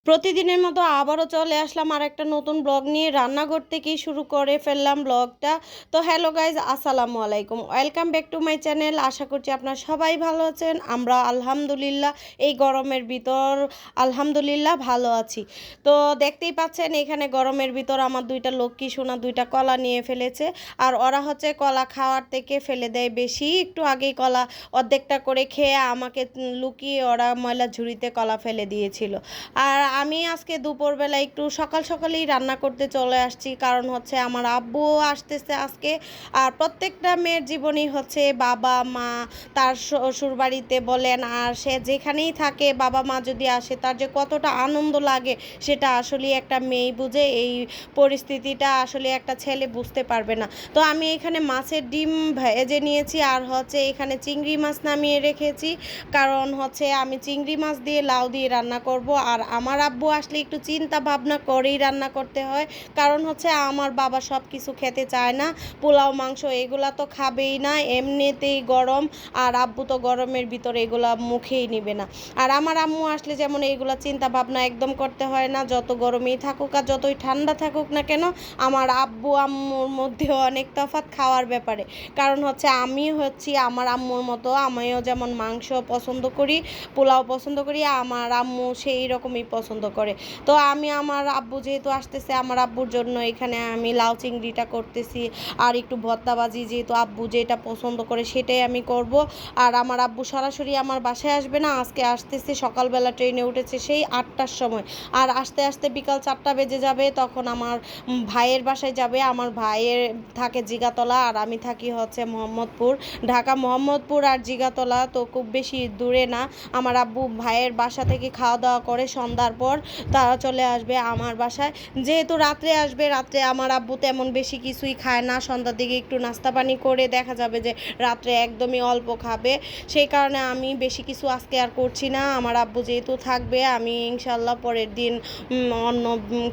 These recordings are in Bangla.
প্রতিদিনের মতো আবারও চলে আসলাম আর একটা নতুন ব্লগ নিয়ে। রান্নাঘর থেকেই শুরু করে ফেললাম ব্লগটা। তো হ্যালো গাইজ, আসসালামু আলাইকুম, welcome back to my channel. আশা করছি আপনারা সবাই ভালো আছেন। আমরা আলহামদুলিল্লাহ এই গরমের ভিতর আলহামদুলিল্লাহ ভালো আছি। তো দেখতেই পাচ্ছেন এখানে গরমের ভিতর আমার দুইটা লক্ষ্মী সোনা দুইটা কলা নিয়ে ফেলেছে। আর ওরা হচ্ছে কলা খাওয়ার থেকে ফেলে দেয় বেশি। একটু আগেই কলা অর্ধেকটা করে খেয়ে আমাকে লুকিয়ে ওরা ময়লা ঝুড়িতে কলা ফেলে দিয়েছিল। আর আমি আজকে দুপুরবেলা একটু সকাল সকালেই রান্না করতে চলে আসছি, কারণ হচ্ছে আমার আব্বুও আসতেছে আজকে। আর প্রত্যেকটা মেয়ের জীবনই হচ্ছে বাবা মা, তার শ্বশুরবাড়িতে বলেন আর সে যেখানেই থাকে, বাবা মা যদি আসে তার যে কতটা আনন্দ লাগে সেটা আসলে একটা মেয়ে বুঝে। এই পরিস্থিতিটা আসলে একটা ছেলে বুঝতে পারবে না। তো আমি এখানে মাছের ডিম ভেজে নিয়েছি আর হচ্ছে এখানে চিংড়ি মাছ নামিয়ে রেখেছি, কারণ হচ্ছে আমি চিংড়ি মাছ দিয়ে লাউ দিয়ে রান্না করব। আর আমার আব্বু আসলে একটু চিন্তা ভাবনা করেই রান্না করতে হয়, কারণ হচ্ছে আমার বাবা সব কিছু খেতে চায় না। পোলাও মাংস এগুলা তো খাবেই না, এমনিতেই গরম। আর আব্বু তো গরমের ভিতরে এগুলা মুখেই নিবে না। আর আমার আম্মু আসলে যেমন এইগুলা চিন্তা ভাবনা একদম করতে হয় না, যত গরমেই থাকুক আর যতই ঠান্ডা থাকুক না কেন। আমার আব্বু আম্মুর মধ্যেও অনেক তফাৎ খাওয়ার ব্যাপারে, কারণ হচ্ছে আমি হচ্ছি আমার আম্মুর মতো। আমিও যেমন মাংস পছন্দ করি, পোলাও পছন্দ করি, আমার আম্মু সেই রকমই পছন্দ করে। তো আমি আমার আব্বু যেহেতু আসতেছে, আমার আব্বুর জন্য এখানে আমি লাউ চিংড়িটা করতেছি। আর একটু ভর্তাবাজি, যেহেতু আব্বু যেটা পছন্দ করে সেটাই আমি করব। আর আমার আব্বু সরাসরি আমার বাসায় আসবে না, আজকে আসতেছে সকালবেলা, ট্রেনে উঠেছে সেই 8টার সময়। আর আস্তে আস্তে বিকাল 4টা বেজে যাবে, তখন আমার ভাইয়ের বাসায় যাবে। আমার ভাইয়ের থাকে জিগাতলা আর আমি থাকি হচ্ছে মোহাম্মদপুর। ঢাকা মোহাম্মদপুর আর জিগাতলা তো খুব বেশি দূরে না। আমার আব্বু ভাইয়ের বাসা থেকে খাওয়া দাওয়া করে সন্ধ্যার পর তারা চলে আসবে আমার বাসায়। যেহেতু রাত্রে আসবে, রাত্রে আমার আব্বু তেমন বেশি কিছুই খায় না, সন্ধ্যার দিকে একটু নাস্তা পানি করে দেখা যাবে যে রাত্রে একদমই অল্প খাবে। সেই কারণে আমি বেশি কিছু আজকে আর করছি না। আমার আব্বু যেহেতু থাকবে, আমি ইনশাল্লাহ পরের দিন অন্য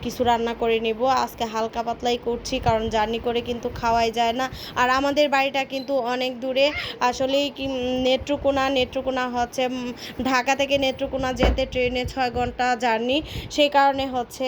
কিছু রান্না করে নেব। আজকে হালকা পাতলাই করছি, কারণ জার্নি করে কিন্তু খাওয়াই যায় না। আর আমাদের বাড়িটা কিন্তু অনেক দূরে, আসলেই কি নেত্রকোনা হচ্ছে ঢাকা থেকে নেত্রকোনা যেতে ট্রেনে 6 ঘন্টা জার্নি। সেই কারণে হচ্ছে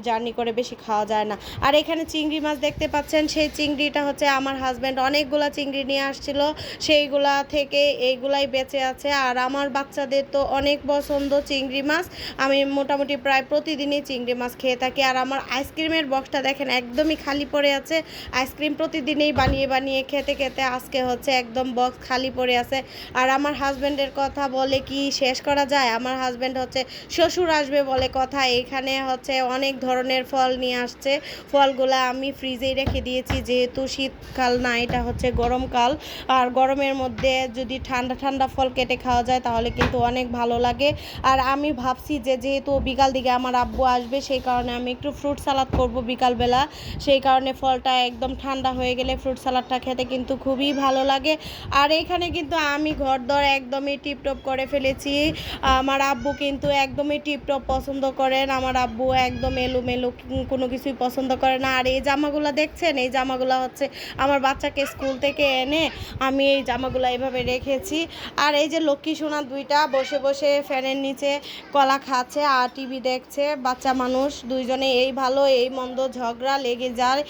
জার্নি করে বেশি খাওয়া যায় না। আর এখানে চিংড়ি মাছ দেখতে পাচ্ছেন, সেই চিংড়িটা হচ্ছে আমার হাজব্যান্ড অনেকগুলা চিংড়ি নিয়ে আসছিল, সেইগুলা থেকে এইগুলাই বেঁচে আছে। আর আমার বাচ্চাদের তো অনেক পছন্দ চিংড়ি মাছ, আমি মোটামুটি প্রায় প্রতিদিনই চিংড়ি মাছ খেয়ে থাকি। আর আমার আইসক্রিমের বক্সটা দেখেন একদমই খালি পড়ে আছে। আইসক্রিম প্রতিদিনই বানিয়ে বানিয়ে খেতে খেতে আজকে হচ্ছে একদম বক্স খালি পড়ে আছে। আর আমার হাজব্যান্ডের কথা বলে কি শেষ করা যায়? আমার হাজব্যান্ড হচ্ছে শ্বশুর আসবে বলে কথা, এখানে হচ্ছে অনেক ধরনের ফল নিয়ে আসছে। ফলগুলা আমি ফ্রিজেই রেখে দিয়েছি, যেহেতু শীতকাল না, এটা হচ্ছে গরমকাল। আর গরমের মধ্যে যদি ঠান্ডা ঠান্ডা ফল কেটে খাওয়া যায় তাহলে কিন্তু অনেক ভালো লাগে। আর আমি ভাবছি যে যেহেতু বিকাল দিকে আমার আব্বু আসবে, সেই কারণে আমি একটু ফ্রুট সালাদ করব বিকালবেলা। সেই কারণে ফলটা একদম ঠান্ডা হয়ে গেলে ফ্রুট সালাদটা খেতে কিন্তু খুবই ভালো লাগে। আর এখানে কিন্তু আমি ঘরদর একদমই টিপটপ করে ফেলেছি। আমার আব্বু কিন্তু একদমই টিপটপ পছন্দ করেন, আমার আব্বু একদম এলোমেলো কোনো কিছুই পছন্দ করে না। আর এই জামাগুলো দেখছেন, এই জামাগুলো হচ্ছে আমার বাচ্চাকে স্কুল থেকে এনে আমি এই জামাগুলো এভাবে রেখেছি। আর এই যে লক্ষ্মী সোনা দুইটা বসে বসে ফ্যানের নিচে কলা খাচ্ছে আর টিভি দেখছে। বাচ্চা মানুষ দুইজনে এই ভালো এই মন্দ ঝগড়া লেগে যায়,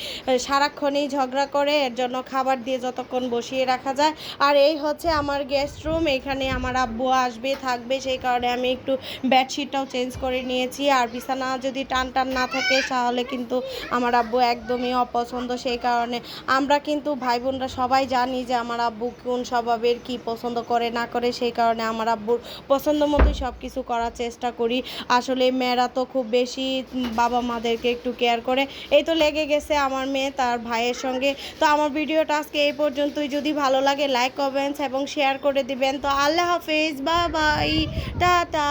সারাক্ষণই ঝগড়া করে, এর জন্য খাবার দিয়ে যতক্ষণ বসিয়ে রাখা যায়। আর এই হচ্ছে আমার গেস্ট রুম, এখানে আমার আব্বু আসবে থাকবে, সেই কারণে আমি একটু বেডশিটটাও চেঞ্জ করে নিয়েছি। আর বিছানা যদি টান টান না থাকে তাহলে কিন্তু আমার আব্বু একদমই অপছন্দ। সেই কারণে আমরা কিন্তু ভাই বোনরা সবাই জানি যে আমার আব্বু কোন স্বভাবের, কি পছন্দ করে না করে। সেই কারণে আমার আব্বুর পছন্দ মতোই সব কিছু করার চেষ্টা করি। আসলে মেয়েরা তো খুব বেশি বাবা মাদেরকে একটু কেয়ার করে। এই তো লেগে গেছে আমার মেয়ে তার ভাইয়ের সঙ্গে। তো আমার ভিডিওটা আজকে এই পর্যন্তই। যদি ভালো লাগে লাইক কমেন্টস এবং শেয়ার করে দিবেন। তো আল্লাহ হাফেজ, বাই বাই, টাটা।